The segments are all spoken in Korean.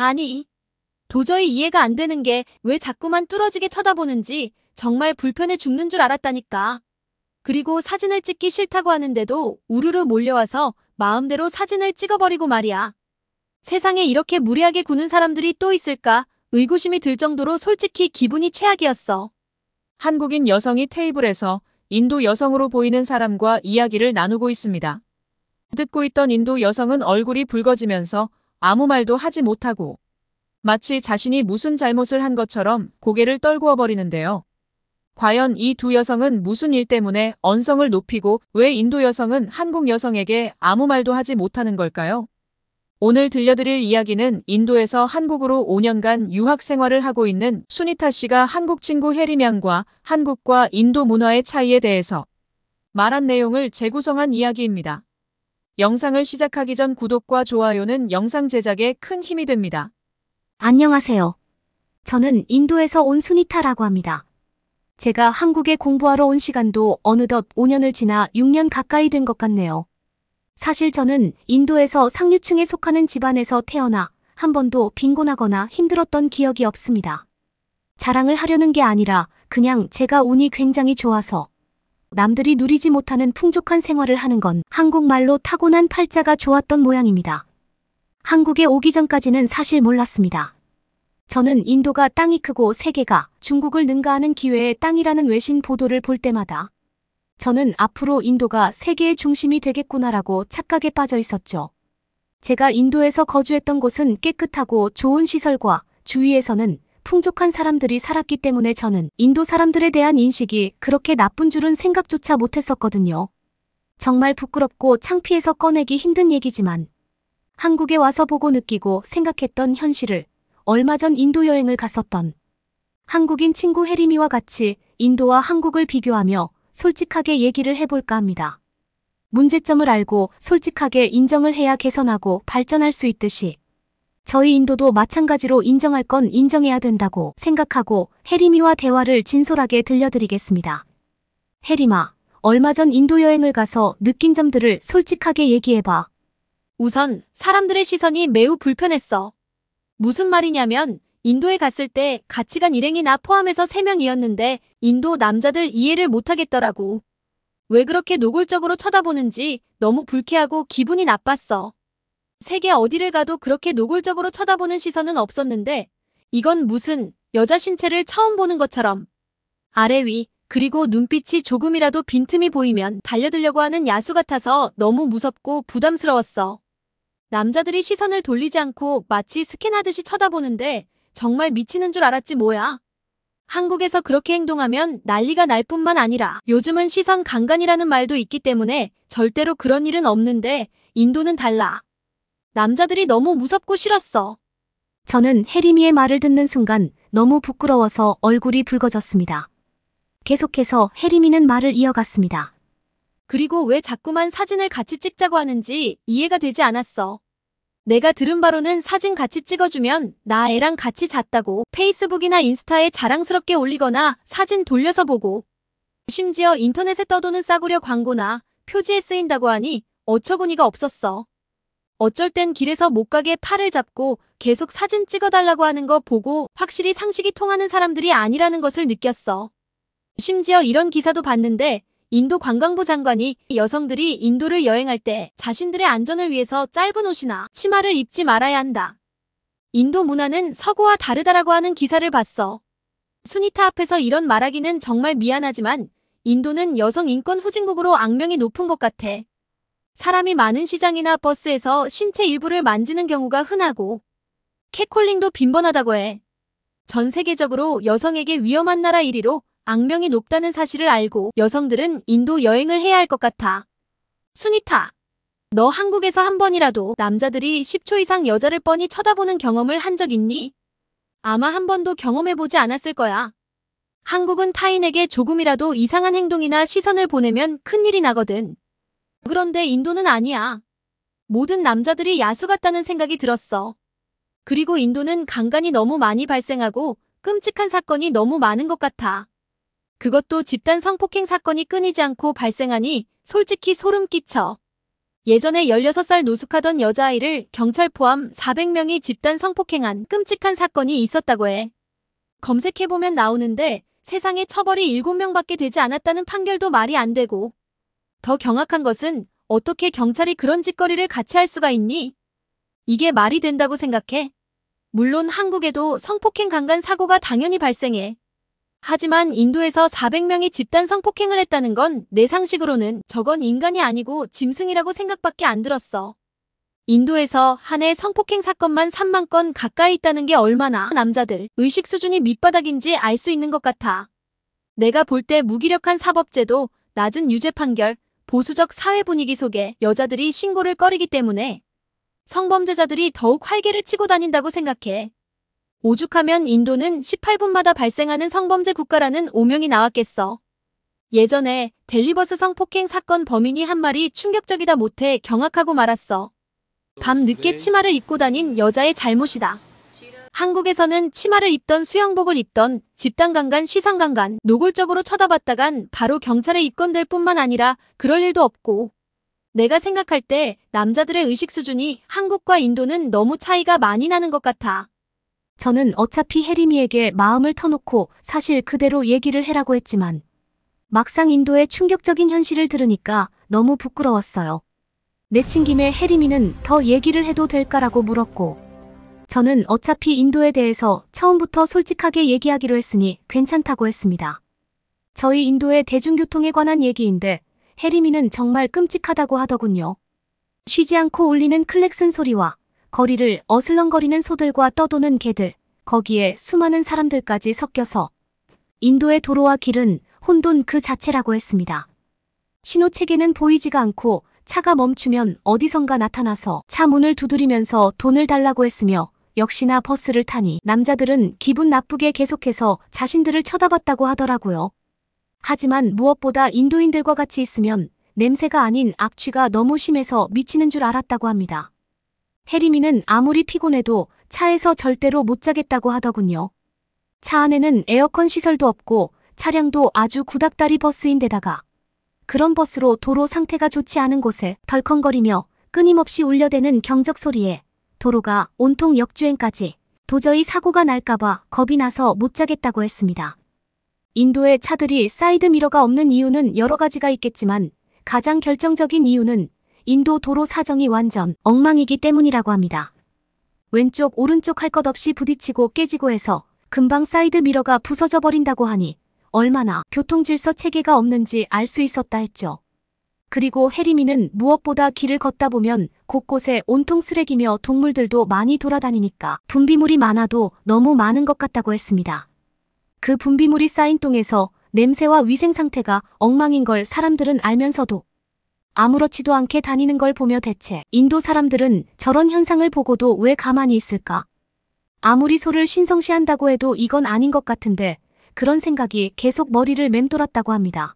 아니, 도저히 이해가 안 되는 게 왜 자꾸만 뚫어지게 쳐다보는지 정말 불편해 죽는 줄 알았다니까. 그리고 사진을 찍기 싫다고 하는데도 우르르 몰려와서 마음대로 사진을 찍어버리고 말이야. 세상에 이렇게 무례하게 구는 사람들이 또 있을까? 의구심이 들 정도로 솔직히 기분이 최악이었어. 한국인 여성이 테이블에서 인도 여성으로 보이는 사람과 이야기를 나누고 있습니다. 듣고 있던 인도 여성은 얼굴이 붉어지면서 아무 말도 하지 못하고 마치 자신이 무슨 잘못을 한 것처럼 고개를 떨구어 버리는데요. 과연 이 두 여성은 무슨 일 때문에 언성을 높이고 왜 인도 여성은 한국 여성에게 아무 말도 하지 못하는 걸까요? 오늘 들려드릴 이야기는 인도에서 한국으로 5년간 유학 생활을 하고 있는 수니타 씨가 한국 친구 해리명과 한국과 인도 문화의 차이에 대해서 말한 내용을 재구성한 이야기입니다. 영상을 시작하기 전 구독과 좋아요는 영상 제작에 큰 힘이 됩니다. 안녕하세요. 저는 인도에서 온 수니타라고 합니다. 제가 한국에 공부하러 온 시간도 어느덧 5년을 지나 6년 가까이 된 것 같네요. 사실 저는 인도에서 상류층에 속하는 집안에서 태어나 한 번도 빈곤하거나 힘들었던 기억이 없습니다. 자랑을 하려는 게 아니라 그냥 제가 운이 굉장히 좋아서 남들이 누리지 못하는 풍족한 생활을 하는 건 한국말로 타고난 팔자가 좋았던 모양입니다. 한국에 오기 전까지는 사실 몰랐습니다. 저는 인도가 땅이 크고 세계가 중국을 능가하는 기회의 땅이라는 외신 보도를 볼 때마다 저는 앞으로 인도가 세계의 중심이 되겠구나라고 착각에 빠져 있었죠. 제가 인도에서 거주했던 곳은 깨끗하고 좋은 시설과 주위에서는 풍족한 사람들이 살았기 때문에 저는 인도 사람들에 대한 인식이 그렇게 나쁜 줄은 생각조차 못했었거든요. 정말 부끄럽고 창피해서 꺼내기 힘든 얘기지만 한국에 와서 보고 느끼고 생각했던 현실을 얼마 전 인도 여행을 갔었던 한국인 친구 혜림이와 같이 인도와 한국을 비교하며 솔직하게 얘기를 해볼까 합니다. 문제점을 알고 솔직하게 인정을 해야 개선하고 발전할 수 있듯이 저희 인도도 마찬가지로 인정할 건 인정해야 된다고 생각하고 혜림이와 대화를 진솔하게 들려드리겠습니다. 혜림아, 얼마 전 인도 여행을 가서 느낀 점들을 솔직하게 얘기해봐. 우선 사람들의 시선이 매우 불편했어. 무슨 말이냐면 인도에 갔을 때 가치관 일행이 나 포함해서 3명이었는데 인도 남자들 이해를 못하겠더라고. 왜 그렇게 노골적으로 쳐다보는지 너무 불쾌하고 기분이 나빴어. 세계 어디를 가도 그렇게 노골적으로 쳐다보는 시선은 없었는데 이건 무슨 여자 신체를 처음 보는 것처럼 아래 위 그리고 눈빛이 조금이라도 빈틈이 보이면 달려들려고 하는 야수 같아서 너무 무섭고 부담스러웠어. 남자들이 시선을 돌리지 않고 마치 스캔하듯이 쳐다보는데 정말 미치는 줄 알았지 뭐야. 한국에서 그렇게 행동하면 난리가 날 뿐만 아니라 요즘은 시선 강간이라는 말도 있기 때문에 절대로 그런 일은 없는데 인도는 달라. 남자들이 너무 무섭고 싫었어. 저는 혜림이의 말을 듣는 순간 너무 부끄러워서 얼굴이 붉어졌습니다. 계속해서 혜림이는 말을 이어갔습니다. 그리고 왜 자꾸만 사진을 같이 찍자고 하는지 이해가 되지 않았어. 내가 들은 바로는 사진 같이 찍어주면 나 애랑 같이 잤다고 페이스북이나 인스타에 자랑스럽게 올리거나 사진 돌려서 보고 심지어 인터넷에 떠도는 싸구려 광고나 표지에 쓰인다고 하니 어처구니가 없었어. 어쩔 땐 길에서 못 가게 팔을 잡고 계속 사진 찍어달라고 하는 거 보고 확실히 상식이 통하는 사람들이 아니라는 것을 느꼈어. 심지어 이런 기사도 봤는데 인도 관광부 장관이 여성들이 인도를 여행할 때 자신들의 안전을 위해서 짧은 옷이나 치마를 입지 말아야 한다. 인도 문화는 서구와 다르다라고 하는 기사를 봤어. 수니타 앞에서 이런 말하기는 정말 미안하지만 인도는 여성 인권 후진국으로 악명이 높은 것 같아. 사람이 많은 시장이나 버스에서 신체 일부를 만지는 경우가 흔하고 캣콜링도 빈번하다고 해. 전 세계적으로 여성에게 위험한 나라 1위로 악명이 높다는 사실을 알고 여성들은 인도 여행을 해야 할 것 같아. 수니타, 너 한국에서 한 번이라도 남자들이 10초 이상 여자를 뻔히 쳐다보는 경험을 한 적 있니? 아마 한 번도 경험해보지 않았을 거야. 한국은 타인에게 조금이라도 이상한 행동이나 시선을 보내면 큰일이 나거든. 그런데 인도는 아니야. 모든 남자들이 야수 같다는 생각이 들었어. 그리고 인도는 강간이 너무 많이 발생하고 끔찍한 사건이 너무 많은 것 같아. 그것도 집단 성폭행 사건이 끊이지 않고 발생하니 솔직히 소름 끼쳐. 예전에 16살 노숙하던 여자아이를 경찰 포함 400명이 집단 성폭행한 끔찍한 사건이 있었다고 해. 검색해보면 나오는데 세상에 처벌이 7명밖에 되지 않았다는 판결도 말이 안 되고. 더 경악한 것은 어떻게 경찰이 그런 짓거리를 같이 할 수가 있니? 이게 말이 된다고 생각해? 물론 한국에도 성폭행 강간 사고가 당연히 발생해. 하지만 인도에서 400명이 집단 성폭행을 했다는 건 내 상식으로는 저건 인간이 아니고 짐승이라고 생각밖에 안 들었어. 인도에서 한 해 성폭행 사건만 3만 건 가까이 있다는 게 얼마나 남자들 의식 수준이 밑바닥인지 알 수 있는 것 같아. 내가 볼 때 무기력한 사법제도, 낮은 유죄 판결, 보수적 사회 분위기 속에 여자들이 신고를 꺼리기 때문에 성범죄자들이 더욱 활개를 치고 다닌다고 생각해. 오죽하면 인도는 18분마다 발생하는 성범죄 국가라는 오명이 나왔겠어. 예전에 델리버스 성폭행 사건 범인이 한 말이 충격적이다 못해 경악하고 말았어. 밤 늦게 치마를 입고 다닌 여자의 잘못이다. 한국에서는 치마를 입던 수영복을 입던 집단강간, 시선강간, 노골적으로 쳐다봤다간 바로 경찰에 입건될 뿐만 아니라 그럴 일도 없고. 내가 생각할 때 남자들의 의식 수준이 한국과 인도는 너무 차이가 많이 나는 것 같아. 저는 어차피 혜림이에게 마음을 터놓고 사실 그대로 얘기를 해라고 했지만 막상 인도의 충격적인 현실을 들으니까 너무 부끄러웠어요. 내친 김에 혜림이는 더 얘기를 해도 될까라고 물었고 저는 어차피 인도에 대해서 처음부터 솔직하게 얘기하기로 했으니 괜찮다고 했습니다. 저희 인도의 대중교통에 관한 얘기인데 혜림이는 정말 끔찍하다고 하더군요. 쉬지 않고 울리는 클렉슨 소리와 거리를 어슬렁거리는 소들과 떠도는 개들, 거기에 수많은 사람들까지 섞여서 인도의 도로와 길은 혼돈 그 자체라고 했습니다. 신호체계는 보이지가 않고 차가 멈추면 어디선가 나타나서 차 문을 두드리면서 돈을 달라고 했으며 역시나 버스를 타니 남자들은 기분 나쁘게 계속해서 자신들을 쳐다봤다고 하더라고요. 하지만 무엇보다 인도인들과 같이 있으면 냄새가 아닌 악취가 너무 심해서 미치는 줄 알았다고 합니다. 혜림이는 아무리 피곤해도 차에서 절대로 못 자겠다고 하더군요. 차 안에는 에어컨 시설도 없고 차량도 아주 구닥다리 버스인데다가 그런 버스로 도로 상태가 좋지 않은 곳에 덜컹거리며 끊임없이 울려대는 경적 소리에 도로가 온통 역주행까지 도저히 사고가 날까봐 겁이 나서 못 자겠다고 했습니다. 인도의 차들이 사이드 미러가 없는 이유는 여러 가지가 있겠지만 가장 결정적인 이유는 인도 도로 사정이 완전 엉망이기 때문이라고 합니다. 왼쪽 오른쪽 할 것 없이 부딪히고 깨지고 해서 금방 사이드 미러가 부서져 버린다고 하니 얼마나 교통질서 체계가 없는지 알 수 있었다 했죠. 그리고 혜림이는 무엇보다 길을 걷다 보면 곳곳에 온통 쓰레기며 동물들도 많이 돌아다니니까 분비물이 많아도 너무 많은 것 같다고 했습니다. 그 분비물이 쌓인 똥에서 냄새와 위생 상태가 엉망인 걸 사람들은 알면서도 아무렇지도 않게 다니는 걸 보며 대체 인도 사람들은 저런 현상을 보고도 왜 가만히 있을까? 아무리 소를 신성시한다고 해도 이건 아닌 것 같은데 그런 생각이 계속 머리를 맴돌았다고 합니다.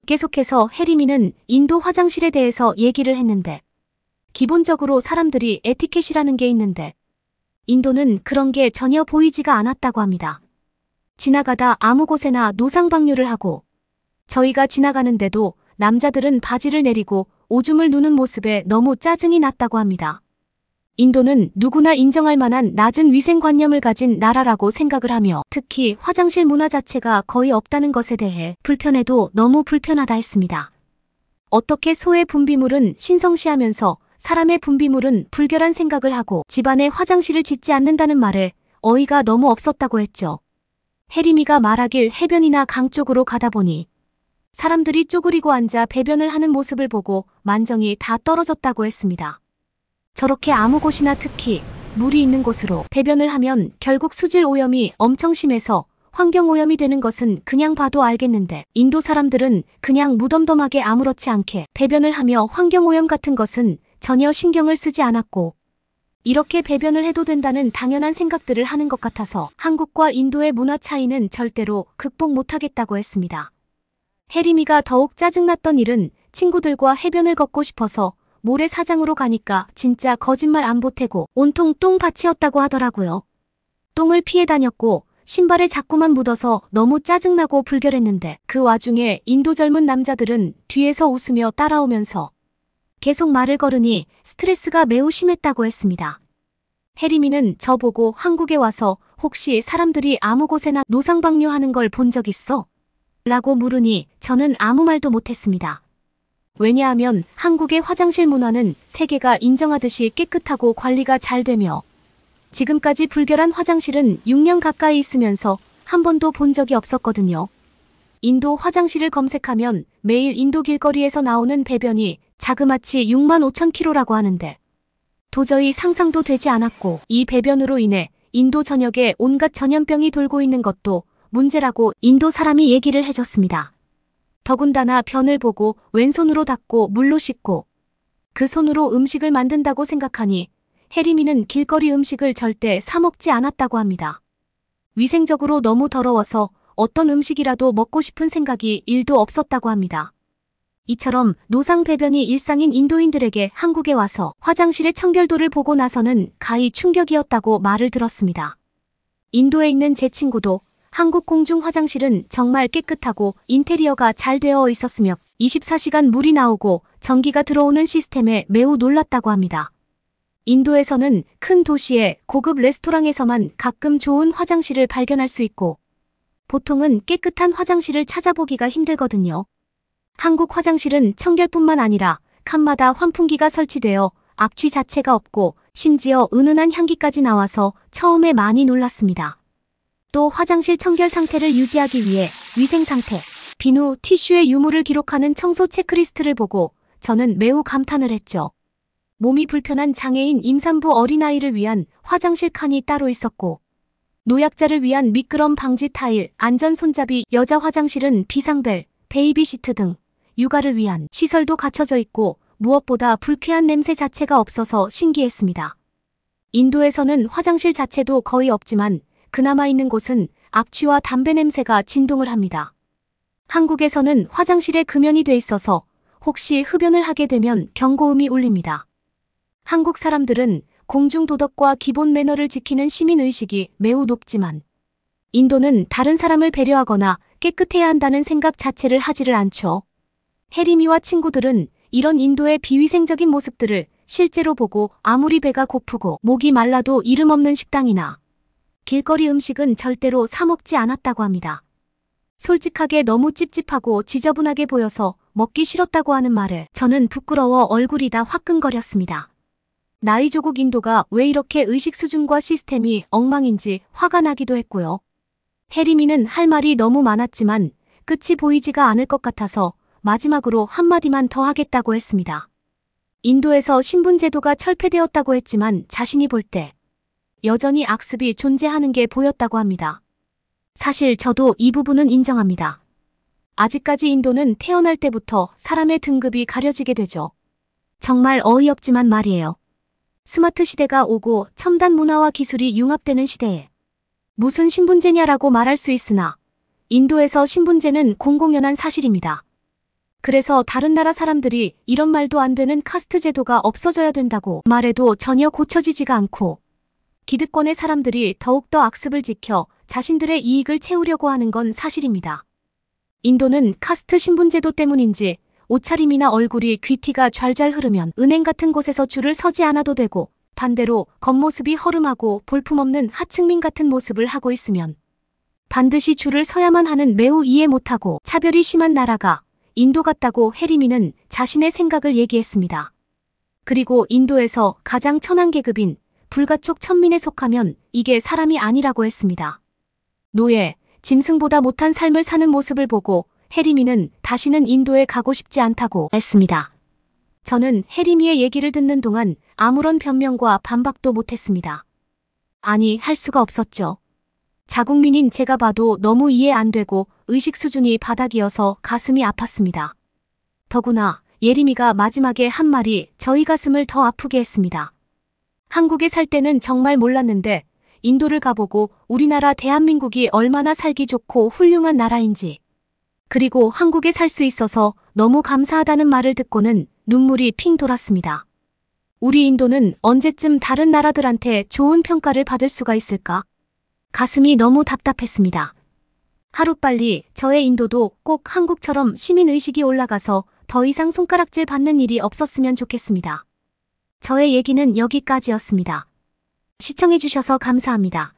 계속해서 혜림이는 인도 화장실에 대해서 얘기를 했는데 기본적으로 사람들이 에티켓이라는 게 있는데 인도는 그런 게 전혀 보이지가 않았다고 합니다. 지나가다 아무 곳에나 노상방뇨를 하고 저희가 지나가는데도 남자들은 바지를 내리고 오줌을 누는 모습에 너무 짜증이 났다고 합니다. 인도는 누구나 인정할 만한 낮은 위생관념을 가진 나라라고 생각을 하며 특히 화장실 문화 자체가 거의 없다는 것에 대해 불편해도 너무 불편하다 했습니다. 어떻게 소의 분비물은 신성시하면서 사람의 분비물은 불결한 생각을 하고 집안에 화장실을 짓지 않는다는 말에 어이가 너무 없었다고 했죠. 혜림이가 말하길 해변이나 강 쪽으로 가다 보니 사람들이 쪼그리고 앉아 배변을 하는 모습을 보고 만정이 다 떨어졌다고 했습니다. 저렇게 아무 곳이나 특히 물이 있는 곳으로 배변을 하면 결국 수질 오염이 엄청 심해서 환경 오염이 되는 것은 그냥 봐도 알겠는데 인도 사람들은 그냥 무덤덤하게 아무렇지 않게 배변을 하며 환경 오염 같은 것은 전혀 신경을 쓰지 않았고 이렇게 배변을 해도 된다는 당연한 생각들을 하는 것 같아서 한국과 인도의 문화 차이는 절대로 극복 못하겠다고 했습니다. 혜림이가 더욱 짜증났던 일은 친구들과 해변을 걷고 싶어서 모래사장으로 가니까 진짜 거짓말 안 보태고 온통 똥밭이었다고 하더라고요. 똥을 피해 다녔고 신발에 자꾸만 묻어서 너무 짜증나고 불결했는데 그 와중에 인도 젊은 남자들은 뒤에서 웃으며 따라오면서 계속 말을 걸으니 스트레스가 매우 심했다고 했습니다. 혜림이는 저보고 한국에 와서 혹시 사람들이 아무 곳에나 노상방뇨하는 걸 본 적 있어? 라고 물으니 저는 아무 말도 못했습니다. 왜냐하면 한국의 화장실 문화는 세계가 인정하듯이 깨끗하고 관리가 잘 되며 지금까지 불결한 화장실은 6년 가까이 있으면서 한 번도 본 적이 없었거든요. 인도 화장실을 검색하면 매일 인도 길거리에서 나오는 배변이 자그마치 6만 5천 킬로라고 하는데 도저히 상상도 되지 않았고 이 배변으로 인해 인도 전역에 온갖 전염병이 돌고 있는 것도 문제라고 인도 사람이 얘기를 해줬습니다. 더군다나 변을 보고 왼손으로 닦고 물로 씻고 그 손으로 음식을 만든다고 생각하니 혜림이는 길거리 음식을 절대 사 먹지 않았다고 합니다. 위생적으로 너무 더러워서 어떤 음식이라도 먹고 싶은 생각이 1도 없었다고 합니다. 이처럼 노상 배변이 일상인 인도인들에게 한국에 와서 화장실의 청결도를 보고 나서는 가히 충격이었다고 말을 들었습니다. 인도에 있는 제 친구도 한국 공중 화장실은 정말 깨끗하고 인테리어가 잘 되어 있었으며 24시간 물이 나오고 전기가 들어오는 시스템에 매우 놀랐다고 합니다. 인도에서는 큰 도시의 고급 레스토랑에서만 가끔 좋은 화장실을 발견할 수 있고 보통은 깨끗한 화장실을 찾아보기가 힘들거든요. 한국 화장실은 청결뿐만 아니라 칸마다 환풍기가 설치되어 악취 자체가 없고 심지어 은은한 향기까지 나와서 처음에 많이 놀랐습니다. 또 화장실 청결 상태를 유지하기 위해 위생 상태, 비누, 티슈의 유무를 기록하는 청소 체크리스트를 보고 저는 매우 감탄을 했죠. 몸이 불편한 장애인 임산부 어린아이를 위한 화장실 칸이 따로 있었고 노약자를 위한 미끄럼 방지 타일, 안전 손잡이, 여자 화장실은 비상벨, 베이비 시트 등 육아를 위한 시설도 갖춰져 있고 무엇보다 불쾌한 냄새 자체가 없어서 신기했습니다. 인도에서는 화장실 자체도 거의 없지만 그나마 있는 곳은 악취와 담배 냄새가 진동을 합니다. 한국에서는 화장실에 금연이 돼 있어서 혹시 흡연을 하게 되면 경고음이 울립니다. 한국 사람들은 공중도덕과 기본 매너를 지키는 시민의식이 매우 높지만 인도는 다른 사람을 배려하거나 깨끗해야 한다는 생각 자체를 하지를 않죠. 혜림이와 친구들은 이런 인도의 비위생적인 모습들을 실제로 보고 아무리 배가 고프고 목이 말라도 이름 없는 식당이나 길거리 음식은 절대로 사 먹지 않았다고 합니다. 솔직하게 너무 찝찝하고 지저분하게 보여서 먹기 싫었다고 하는 말에 저는 부끄러워 얼굴이 다 화끈거렸습니다. 나이 조국 인도가 왜 이렇게 의식 수준과 시스템이 엉망인지 화가 나기도 했고요. 혜림이는 할 말이 너무 많았지만 끝이 보이지가 않을 것 같아서 마지막으로 한마디만 더 하겠다고 했습니다. 인도에서 신분제도가 철폐되었다고 했지만 자신이 볼 때 여전히 악습이 존재하는 게 보였다고 합니다. 사실 저도 이 부분은 인정합니다. 아직까지 인도는 태어날 때부터 사람의 등급이 가려지게 되죠. 정말 어이없지만 말이에요. 스마트 시대가 오고 첨단 문화와 기술이 융합되는 시대에 무슨 신분제냐라고 말할 수 있으나 인도에서 신분제는 공공연한 사실입니다. 그래서 다른 나라 사람들이 이런 말도 안 되는 카스트 제도가 없어져야 된다고 말해도 전혀 고쳐지지가 않고 기득권의 사람들이 더욱더 악습을 지켜 자신들의 이익을 채우려고 하는 건 사실입니다. 인도는 카스트 신분제도 때문인지 옷차림이나 얼굴이 귀티가 좔좔 흐르면 은행 같은 곳에서 줄을 서지 않아도 되고 반대로 겉모습이 허름하고 볼품없는 하층민 같은 모습을 하고 있으면 반드시 줄을 서야만 하는 매우 이해 못하고 차별이 심한 나라가 인도 같다고 혜림이는 자신의 생각을 얘기했습니다. 그리고 인도에서 가장 천한 계급인 불가촉 천민에 속하면 이게 사람이 아니라고 했습니다. 노예, 짐승보다 못한 삶을 사는 모습을 보고 혜림이는 다시는 인도에 가고 싶지 않다고 했습니다. 저는 혜림이의 얘기를 듣는 동안 아무런 변명과 반박도 못했습니다. 아니, 할 수가 없었죠. 자국민인 제가 봐도 너무 이해 안 되고 의식 수준이 바닥이어서 가슴이 아팠습니다. 더구나 예림이가 마지막에 한 말이 저희 가슴을 더 아프게 했습니다. 한국에 살 때는 정말 몰랐는데 인도를 가보고 우리나라 대한민국이 얼마나 살기 좋고 훌륭한 나라인지 그리고 한국에 살 수 있어서 너무 감사하다는 말을 듣고는 눈물이 핑 돌았습니다. 우리 인도는 언제쯤 다른 나라들한테 좋은 평가를 받을 수가 있을까? 가슴이 너무 답답했습니다. 하루빨리 저의 인도도 꼭 한국처럼 시민의식이 올라가서 더 이상 손가락질 받는 일이 없었으면 좋겠습니다. 저의 얘기는 여기까지였습니다. 시청해주셔서 감사합니다.